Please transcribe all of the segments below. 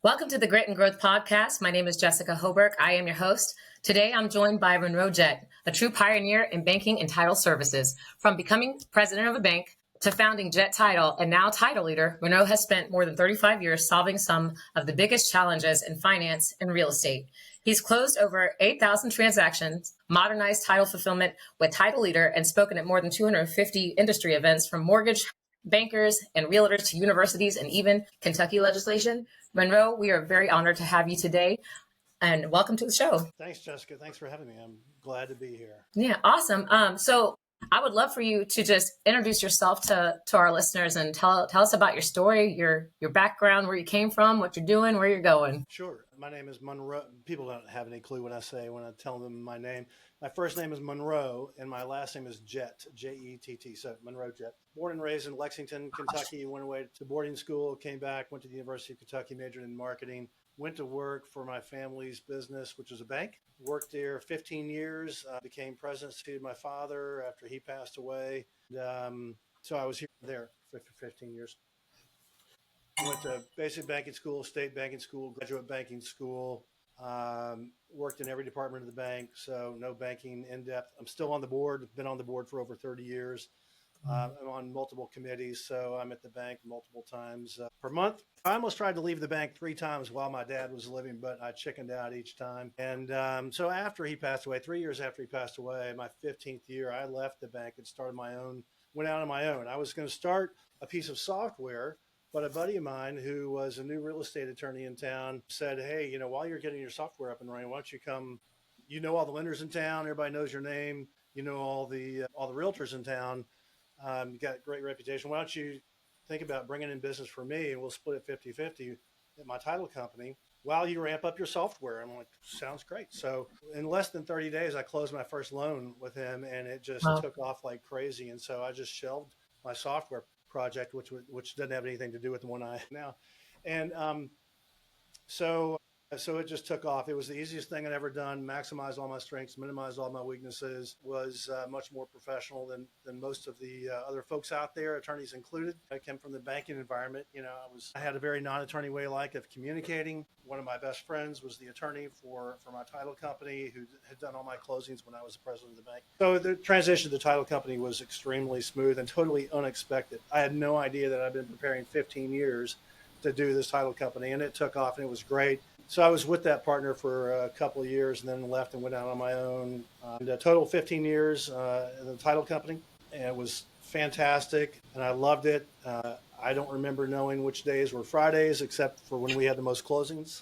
Welcome to the Grit and Growth Podcast. My name is Jessica Hobirk. I am your host. Today, I'm joined by Monroe Jett, a true pioneer in banking and title services. From becoming president of a bank to founding Jett Title and now title leader, Monroe has spent more than 35 years solving some of the biggest challenges in finance and real estate. He's closed over 8,000 transactions, modernized title fulfillment with title leader, and spoken at more than 250 industry events from mortgage bankers and realtors to universities and even Kentucky legislation. Monroe, we are very honored to have you today, and welcome to the show. Thanks, Jessica. Thanks for having me. I'm glad to be here. Yeah, awesome. So I would love for you to just introduce yourself to our listeners and tell us about your story, your background, where you came from, what you're doing, where you're going. Sure. My name is Monroe. People don't have any clue what I say when I tell them my name. My first name is Monroe, and my last name is Jett, J-E-T-T, so Monroe Jett. Born and raised in Lexington, Kentucky, went away to boarding school, came back, went to the University of Kentucky, majored in marketing, went to work for my family's business, which was a bank. Worked there 15 years, became president, succeeded my father after he passed away. So I was there for 15 years. Went to basic banking school, state banking school, graduate banking school, worked in every department of the bank. So no banking in depth. I'm still on the board, been on the board for over 30 years. I'm on multiple committees, so I'm at the bank multiple times per month. I almost tried to leave the bank 3 times while my dad was living, but I chickened out each time. And so after he passed away, 3 years after he passed away, my 15th year, I left the bank and started my own, went out on my own. I was going to start a piece of software, but a buddy of mine who was a new real estate attorney in town said, hey, while you're getting your software up and running, why don't you come, all the lenders in town, everybody knows your name, all the realtors in town. You got a great reputation. Why don't you think about bringing in business for me and we'll split it 50-50 at my title company while you ramp up your software. I'm like, sounds great. So in less than 30 days, I closed my first loan with him and it just took off like crazy. And so I just shelved my software project, which doesn't have anything to do with the one I have now. And so it just took off. It was the easiest thing I'd ever done, maximized all my strengths, minimized all my weaknesses, was much more professional than most of the other folks out there, attorneys included. I came from the banking environment. I had a very non-attorney way of communicating. One of my best friends was the attorney for my title company who had done all my closings when I was the president of the bank. So the transition to the title company was extremely smooth and totally unexpected. I had no idea that I'd been preparing 15 years to do this title company, and it took off and it was great. So I was with that partner for a couple of years and then left and went out on my own. And a total 15 years in the title company. And it was fantastic and I loved it. I don't remember knowing which days were Fridays except for when we had the most closings.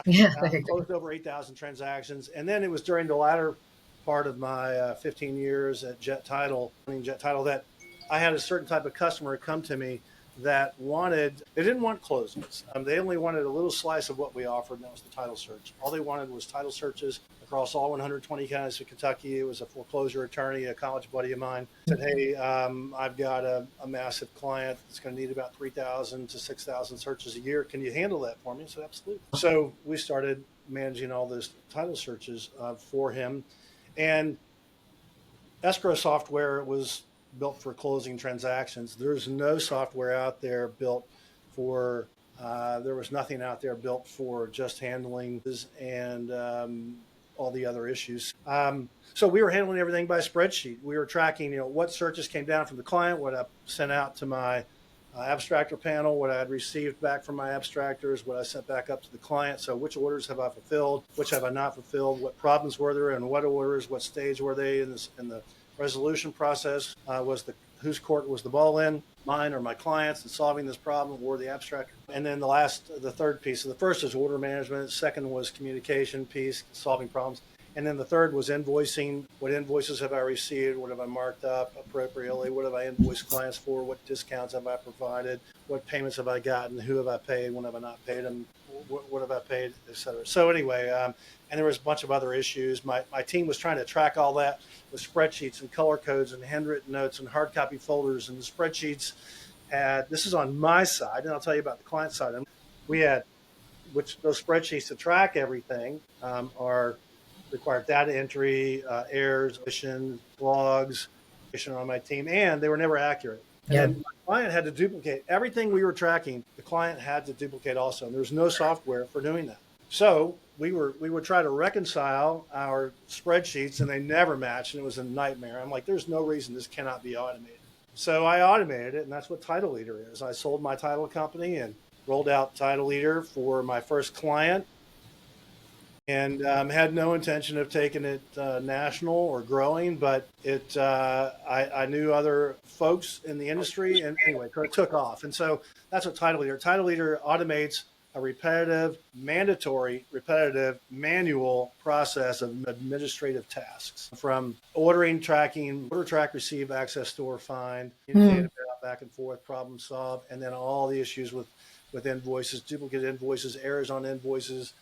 Yeah, Closed over 8,000 transactions. And then it was during the latter part of my 15 years at Jett Title, that I had a certain type of customer come to me that they didn't want closings. They only wanted a little slice of what we offered, and that was the title search. All they wanted was title searches across all 120 counties of Kentucky. It was a foreclosure attorney, a college buddy of mine, said, hey, I've got a massive client that's going to need about 3,000 to 6,000 searches a year. Can you handle that for me? I said, absolutely. So we started managing all those title searches for him. And escrow software was built for closing transactions. There's no software out there built for, there was nothing out there built for just handling and all the other issues. So we were handling everything by spreadsheet. We were tracking, what searches came down from the client, what I sent out to my abstractor panel, what I had received back from my abstractors, what I sent back up to the client. So which orders have I fulfilled, which have I not fulfilled, what problems were there, and what orders, what stage were they in the resolution process, whose court was the ball in, mine or my clients, in solving this problem, or the abstractor. And then the third piece. So the first is order management. The second was communication piece, solving problems. And then the third was invoicing. What invoices have I received? What have I marked up appropriately? What have I invoiced clients for? What discounts have I provided? What payments have I gotten? Who have I paid? When have I not paid them? What have I paid, et cetera. So anyway, and there was a bunch of other issues. My team was trying to track all that with spreadsheets and color codes and handwritten notes and hard copy folders. And the spreadsheets this is on my side, and I'll tell you about the client side. We had, those spreadsheets to track everything required data entry, errors, omissions, logs on my team, and they were never accurate. And Yeah. then the client had to duplicate everything we were tracking. The client had to duplicate also. And there was no software for doing that. So we would try to reconcile our spreadsheets and they never matched. And it was a nightmare. I'm like, there's no reason this cannot be automated. So I automated it. And that's what Title Leader is. I sold my title company and rolled out Title Leader for my first client, and had no intention of taking it national or growing, but I knew other folks in the industry, and anyway, it took off. And so that's what Title Leader. Title Leader automates a repetitive manual process of administrative tasks, from ordering, tracking, order, track, receive, access, store, find, communicate about, back and forth, problem solve, and then all the issues with invoices, duplicate invoices, errors on invoices.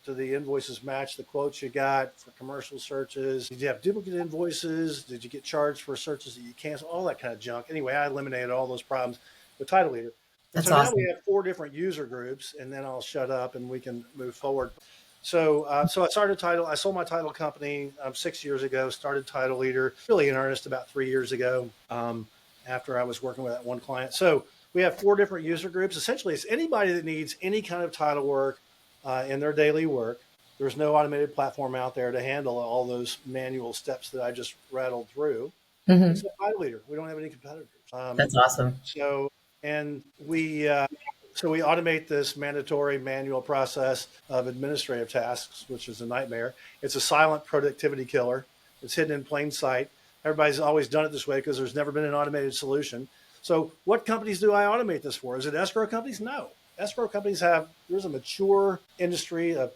Do the invoices match the quotes you got for commercial searches? Did you have duplicate invoices? Did you get charged for searches that you canceled? All that kind of junk. Anyway, I eliminated all those problems with Title Leader. And That's so now awesome. we have 4 different user groups, and then I'll shut up and we can move forward. So I sold my title company 6 years ago, started Title Leader really in earnest about 3 years ago, after I was working with that one client. So we have 4 different user groups. Essentially, it's anybody that needs any kind of title work in their daily work. There's no automated platform out there to handle all those manual steps that I just rattled through. It's a Title Leader. We don't have any competitors. That's awesome. So, and we automate this mandatory manual process of administrative tasks, which is a nightmare. It's a silent productivity killer. It's hidden in plain sight. Everybody's always done it this way because there's never been an automated solution. So what companies do I automate this for? Is it escrow companies? No. Escrow companies there's a mature industry of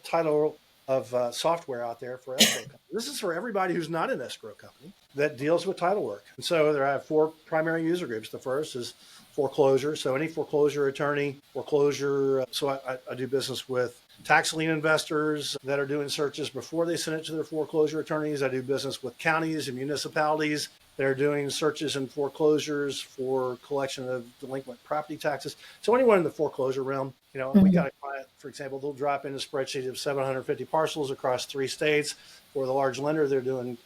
software out there for escrow companies. This is for everybody who's not an escrow company that deals with title work. And so there I have 4 primary user groups. The first is foreclosure. So any foreclosure attorney, So I do business with tax lien investors that are doing searches before they send it to their foreclosure attorneys. I do business with counties and municipalities. They're doing searches and foreclosures for collection of delinquent property taxes. So anyone in the foreclosure realm, we got a client, for example, they'll drop in a spreadsheet of 750 parcels across 3 states for the large lender they're doing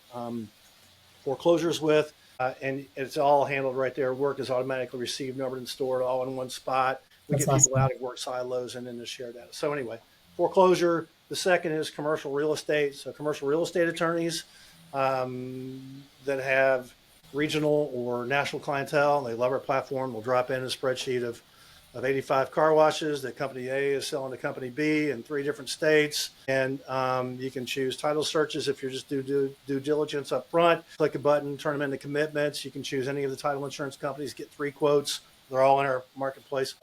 foreclosures with. And it's all handled right there. Work is automatically received, numbered, and stored all in one spot. We That's get awesome. people out of work silos and then to share data. So anyway, foreclosure. The second is commercial real estate. So commercial real estate attorneys that have regional or national clientele. They love our platform. We'll drop in a spreadsheet of 85 car washes that company A is selling to company B in 3 different states. And you can choose title searches if you're just due diligence up front. Click a button, turn them into commitments. You can choose any of the title insurance companies, get 3 quotes. They're all in our marketplace.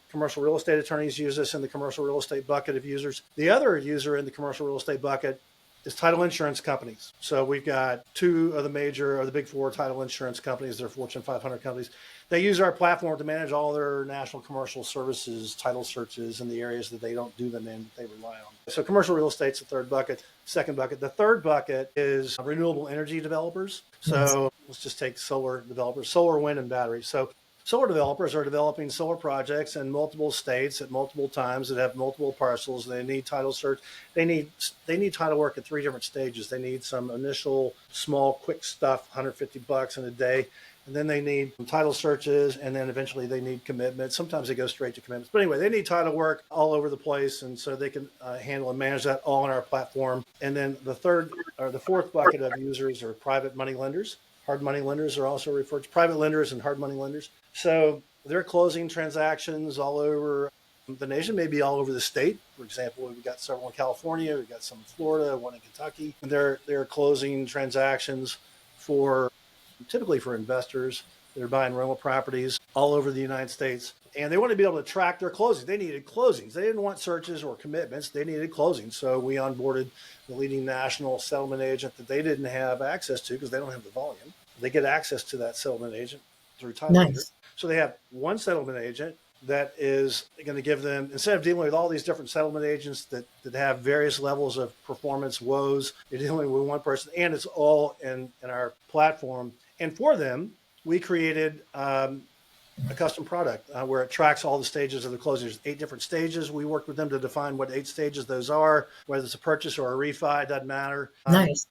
Commercial real estate attorneys use this in the commercial real estate bucket of users. The other user in the commercial real estate bucket is title insurance companies. So we've got 2 of the big 4 title insurance companies. They're Fortune 500 companies. They use our platform to manage all their national commercial services, title searches in the areas that they don't do them in, that they rely on. So commercial real estate's the third bucket. Second bucket. The third bucket is renewable energy developers. So let's just take solar developers, solar, wind, and batteries. So solar developers are developing solar projects in multiple states at multiple times that have multiple parcels. They need title search. They need title work at 3 different stages. They need some initial small quick stuff, $150 in a day. And then they need title searches, and then eventually they need commitments. Sometimes they go straight to commitments. But anyway, they need title work all over the place, and so they can handle and manage that all on our platform. And then the fourth bucket of users are private money lenders. Hard money lenders are also referred to private lenders and hard money lenders. So they're closing transactions all over the nation, maybe all over the state. For example, we've got several in California, we've got some in Florida, one in Kentucky. And they're closing transactions typically for investors that are buying rental properties all over the United States. And they want to be able to track their closings. They needed closings. They didn't want searches or commitments. They needed closings. So we onboarded the leading national settlement agent that they didn't have access to because they don't have the volume. They get access to that settlement agent through Title Leader. So they have one settlement agent that is going to give them, instead of dealing with all these different settlement agents that have various levels of performance woes, you're dealing with one person, and it's all in our platform. And for them, we created a custom product where it tracks all the stages of the closing. There's 8 different stages. We worked with them to define what 8 stages those are, whether it's a purchase or a refi, it doesn't matter. Nice.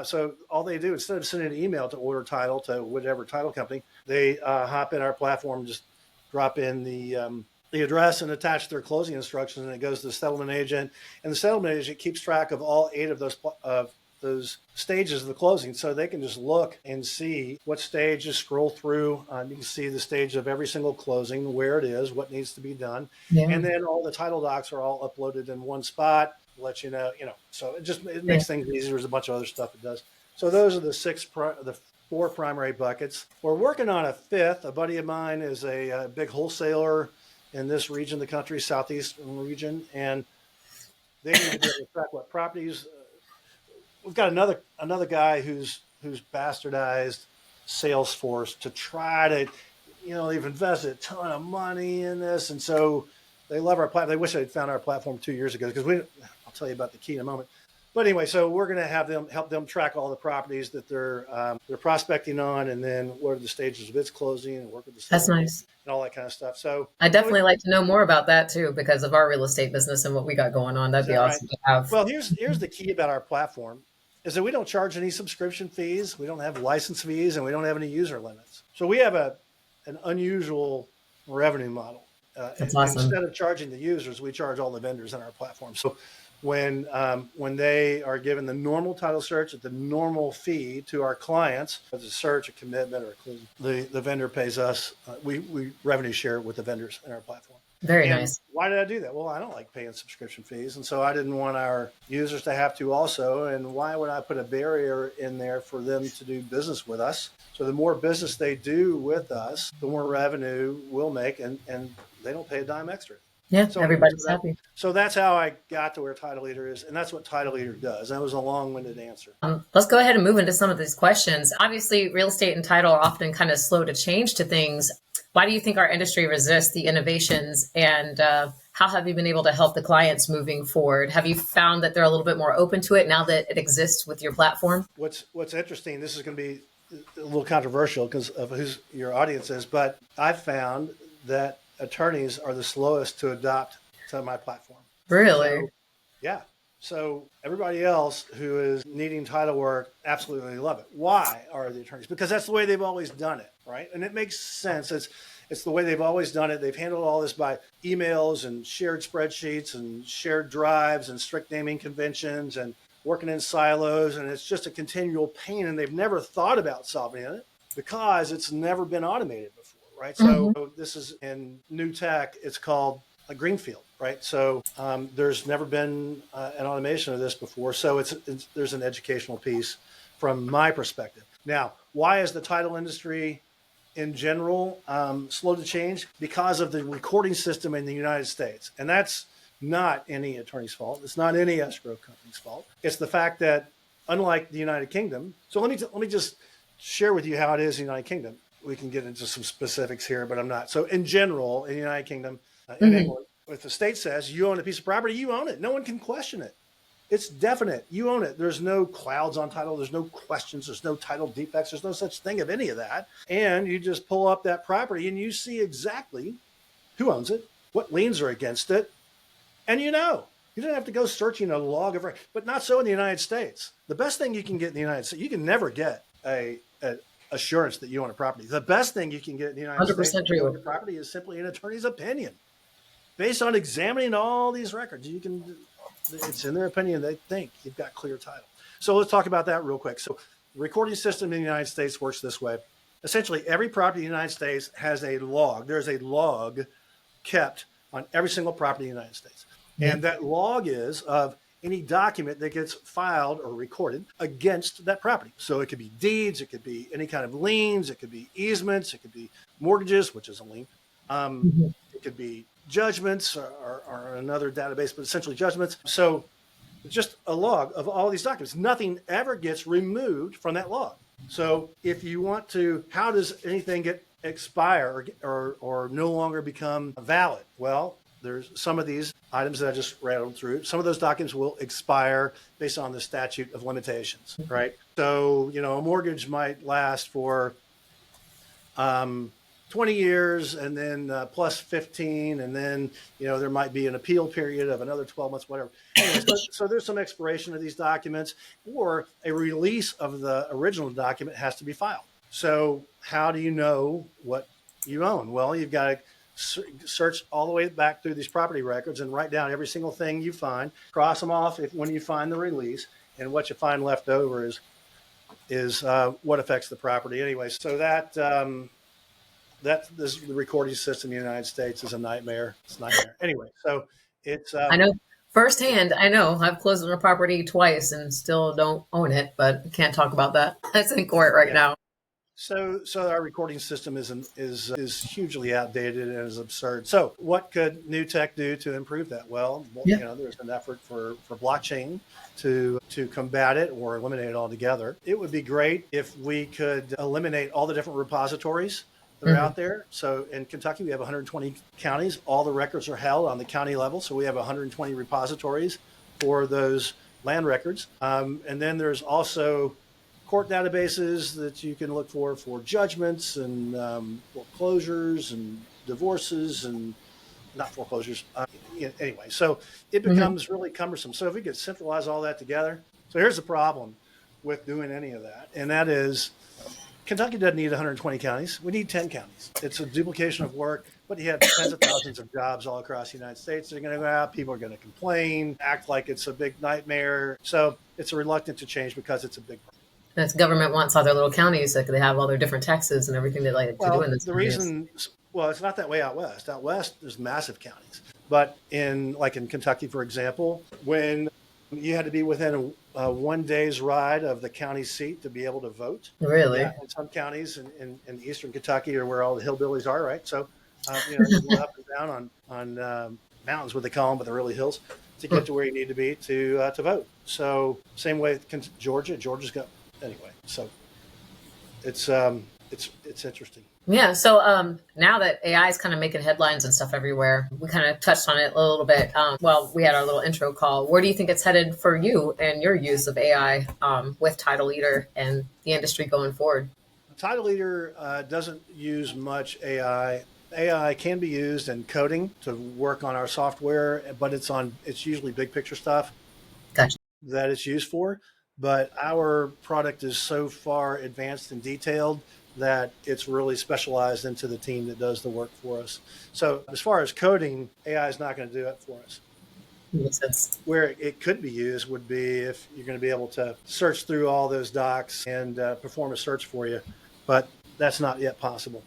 So all they do, instead of sending an email to order title to whatever title company, they hop in our platform, just drop in the address and attach their closing instructions, and it goes to the settlement agent. And the settlement agent keeps track of all 8 of those stages of the closing, so they can just look and see what stage, just scroll through. You can see the stage of every single closing, where it is, what needs to be done. Yeah. And then all the title docs are all uploaded in one spot, let you know, so it makes things easier. There's a bunch of other stuff it does. So those are the 4 primary buckets. We're working on a 5th. A buddy of mine is a big wholesaler in this region of the country, southeastern region, and they need to be able to track what properties. We've got another guy who's bastardized Salesforce to try to, they've invested a ton of money in this, and so they love our platform. They wish they'd found our platform 2 years ago, because I'll tell you about the key in a moment. But anyway, so we're going to have them help them track all the properties that they're prospecting on, and then what are the stages of its closing, and work with the That's nice, and all that kind of stuff. So I definitely like to know more about that too, because of our real estate business and what we got going on. That'd be awesome to have. Well, here's the key about our platform, is that we don't charge any subscription fees, we don't have license fees, and we don't have any user limits. So we have an unusual revenue model. That's awesome. Instead of charging the users, we charge all the vendors on our platform. So when they are given the normal title search at the normal fee to our clients, as a search, a commitment, or a closing, the vendor pays us. We revenue share with the vendors in our platform. Very nice. Why did I do that? Well, I don't like paying subscription fees, and so I didn't want our users to have to also. And why would I put a barrier in there for them to do business with us? So the more business they do with us, the more revenue we'll make, and they don't pay a dime extra. Yeah, so everybody's happy. So that's how I got to where Title Leader is, and that's what Title Leader does. That was a long-winded answer. Let's go ahead and move into some of these questions. Obviously, real estate and title are often kind of slow to change to things. Why do you think our industry resists the innovations, and how have you been able to help the clients moving forward? Have you found that they're a little bit more open to it now that it exists with your platform? What's interesting, this is going to be a little controversial because of who your audience is, but I've found that attorneys are the slowest to adopt to my platform. Really? So, yeah. So everybody else who is needing title work absolutely love it. Why are the attorneys? Because that's the way they've always done it, right? And it makes sense. It's the way they've always done it. They've handled all this by emails and shared spreadsheets and shared drives and strict naming conventions and working in silos. And it's just a continual pain. And they've never thought about solving it because it's never been automated before. Right. So this is in new tech. It's called a greenfield. Right. So there's never been an automation of this before. So there's an educational piece from my perspective. Now, why is the title industry in general slow to change? Because of the recording system in the United States. And that's not any attorney's fault. It's not any escrow company's fault. It's the fact that unlike the United Kingdom. So let me just share with you how it is in the United Kingdom. We can get into some specifics here, but I'm not. So in general, in the United Kingdom, in England, if the state says you own a piece of property, you own it. No one can question it. It's definite. You own it. There's no clouds on title. There's no questions. There's no title defects. There's no such thing of any of that. And you just pull up that property and you see exactly who owns it, what liens are against it. And you don't have to go searching a log of, but not so in the United States. The best thing you can get in the United States, you can never get a assurance that you own a property. The best thing you can get in the United States to own a property is simply an attorney's opinion. Based on examining all these records, it's in their opinion, they think you've got clear title. So let's talk about that real quick. So the recording system in the United States works this way. Essentially, every property in the United States has a log. There's a log kept on every single property in the United States. And that log is of any document that gets filed or recorded against that property. So it could be deeds, it could be any kind of liens, it could be easements, it could be mortgages, which is a lien. It could be judgments or another database, but essentially judgments. So it's just a log of all these documents. Nothing ever gets removed from that log. So if you want to, how does anything get expire or no longer become valid? Well, there's some of these items that I just rattled through. Some of those documents will expire based on the statute of limitations, right? So, a mortgage might last for 20 years and then plus 15. And then, there might be an appeal period of another 12 months, whatever. Anyway, so there's some expiration of these documents, or a release of the original document has to be filed. So how do you know what you own? Well, you've got to search all the way back through these property records and write down every single thing you find, cross them off when you find the release, and what you find left over is what affects the property anyway. So the recording system in the United States is a nightmare. It's a nightmare. Anyway, so it's I know firsthand. I know I've closed on a property twice and still don't own it, but can't talk about that. That's in court right now. So our recording system is hugely outdated and is absurd. So what could new tech do to improve that? Well, there's an effort for blockchain to combat it or eliminate it altogether. It would be great if we could eliminate all the different repositories that are out there. So in Kentucky, we have 120 counties. All the records are held on the county level. So we have 120 repositories for those land records. And then there's also court databases that you can look for judgments and foreclosures and divorces and not foreclosures. Anyway, so it becomes really cumbersome. So if we could centralize all that together. So here's the problem with doing any of that. And that is Kentucky doesn't need 120 counties. We need 10 counties. It's a duplication of work, but you have tens of thousands of jobs all across the United States. They're going to go out. People are going to complain, act like it's a big nightmare. So it's reluctant to change because it's a big problem. That's government wants all their little counties, like they have all their different taxes and everything they like to do in this. The reason, it's not that way out west. Out west, there's massive counties. But in Kentucky, for example, when you had to be within a 1 day's ride of the county seat to be able to vote. Really? Yeah, in some counties in eastern Kentucky are where all the hillbillies are, right? So, you go up and down on mountains, what they call them, but they're really hills, to get to where you need to be to vote. So same way with Georgia's got. Anyway, so it's interesting. Yeah. So now that AI is kind of making headlines and stuff everywhere, we kind of touched on it a little bit. We had our little intro call. Where do you think it's headed for you and your use of AI with Title Leader and the industry going forward? Title Leader doesn't use much AI. AI can be used in coding to work on our software, but it's usually big picture stuff. Gotcha. That it's used for. But our product is so far advanced and detailed that it's really specialized into the team that does the work for us. So as far as coding, AI is not going to do it for us. Makes sense. Where it could be used would be if you're going to be able to search through all those docs and perform a search for you. But that's not yet possible.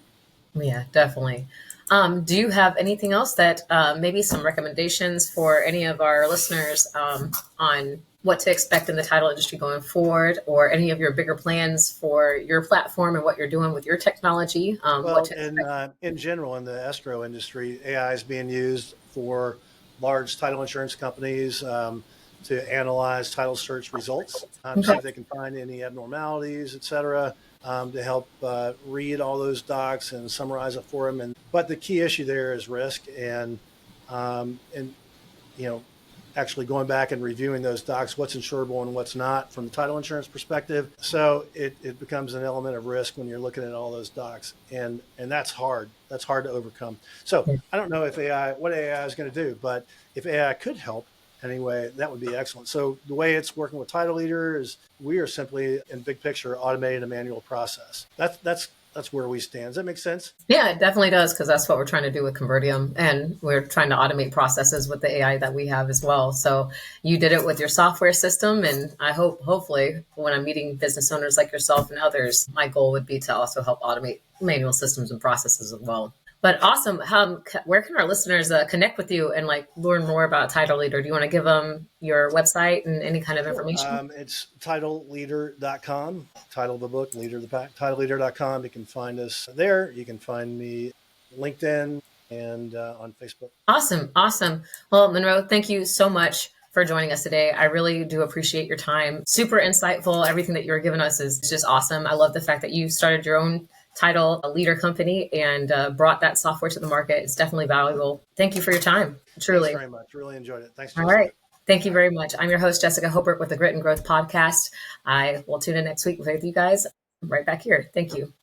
Yeah, definitely. Do you have anything else that maybe some recommendations for any of our listeners on what to expect in the title industry going forward, or any of your bigger plans for your platform and what you're doing with your technology? In general, in the escrow industry, AI is being used for large title insurance companies to analyze title search results, see if they can find any abnormalities, et cetera, to help read all those docs and summarize it for them. But the key issue there is risk and actually going back and reviewing those docs, what's insurable and what's not from the title insurance perspective. So it becomes an element of risk when you're looking at all those docs, and that's hard. That's hard to overcome. So I don't know what AI is going to do, but if AI could help anyway, that would be excellent. So the way it's working with Title Leader is we are simply, in big picture, automating a manual process. That's where we stand. Does that make sense? Yeah, it definitely does, because that's what we're trying to do with Convertium. And we're trying to automate processes with the AI that we have as well. So you did it with your software system. And I hopefully, when I'm meeting business owners like yourself and others, my goal would be to also help automate manual systems and processes as well. But awesome. Where can our listeners connect with you and learn more about Title Leader? Do you want to give them your website and any kind of information? It's titleleader.com. Title of the book, Leader of the Pack. Titleleader.com. You can find us there. You can find me LinkedIn and on Facebook. Awesome. Well, Monroe, thank you so much for joining us today. I really do appreciate your time. Super insightful. Everything that you're giving us is just awesome. I love the fact that you started your own Title Leader company and brought that software to the market. It's definitely valuable. Thank you for your time. Truly. Thanks very much. Really enjoyed it. Thanks. All right. Thank you very much. I'm your host, Jessica Hobirk with the Grit and Growth Podcast. I will tune in next week with you guys right back here. Thank you.